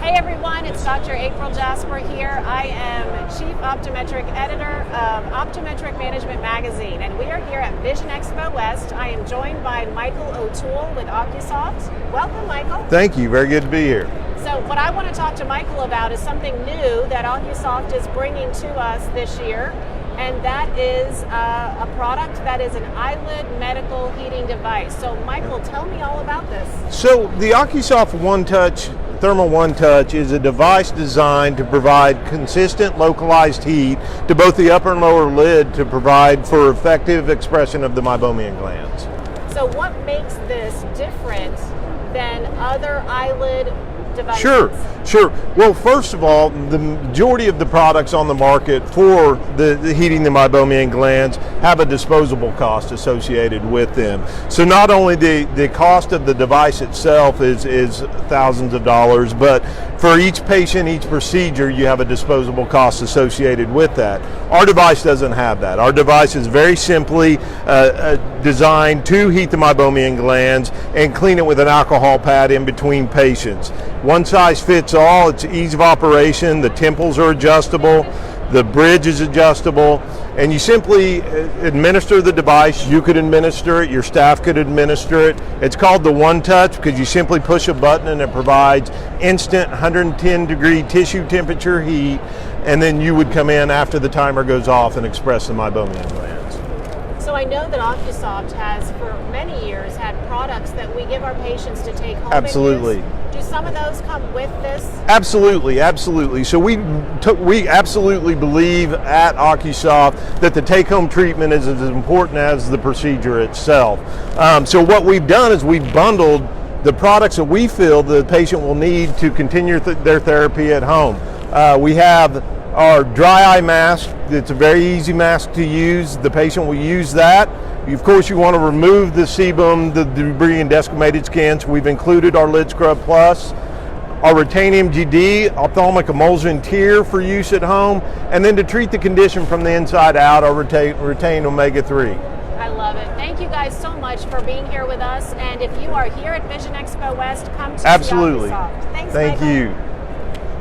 Hey everyone, it's Dr. April Jasper here. I am Chief Optometric Editor of Optometric Management Magazine, and we are here at Vision Expo West. I am joined by Michael O'Toole with OCuSOFT. Welcome, Michael. Thank you, very good to be here. So what I want to talk to Michael about is something new that OCuSOFT is bringing to us this year, and that is a product that is an eyelid medical heating device. So Michael, tell me all about this. So the OCuSOFT One Touch Thermal One Touch is a device designed to provide consistent localized heat to both the upper and lower lid to provide for effective expression of the meibomian glands. So what makes this different than other eyelid devices? Sure. Well, first of all, the majority of the products on the market for the heating the meibomian glands have a disposable cost associated with them. So not only the cost of the device itself is thousands of dollars, but for each patient, each procedure, you have a disposable cost associated with that. Our device doesn't have that. Our device is very simply designed to heat the meibomian glands and clean it with an alcohol pad in between patients. One size fits all. It's ease of operation. The temples are adjustable. The bridge is adjustable. And you simply administer the device. You could administer it. Your staff could administer it. It's called the One Touch because you simply push a button and it provides instant 110-degree tissue temperature heat. And then you would come in after the timer goes off and express the meibomian glands. So I know that OCuSOFT has, for many years, had products that we give our patients to take home. Absolutely. And use. Do some of those come with this? Absolutely. So we absolutely believe at OCuSOFT that the take-home treatment is as important as the procedure itself. So what we've done is we've bundled the products that we feel the patient will need to continue their therapy at home. We have our dry eye mask. It's a very easy mask to use. The patient will use that. Of course, you want to remove the sebum, the debris and desquamated skin, so we've included our Lid Scrub Plus, our Retain MGD, ophthalmic emulsion tear for use at home, and then to treat the condition from the inside out, our Retain Omega-3. I love it. Thank you guys so much for being here with us, and if you are here at Vision Expo West, come to see OCuSOFT. Thanks, Thank Michael. you.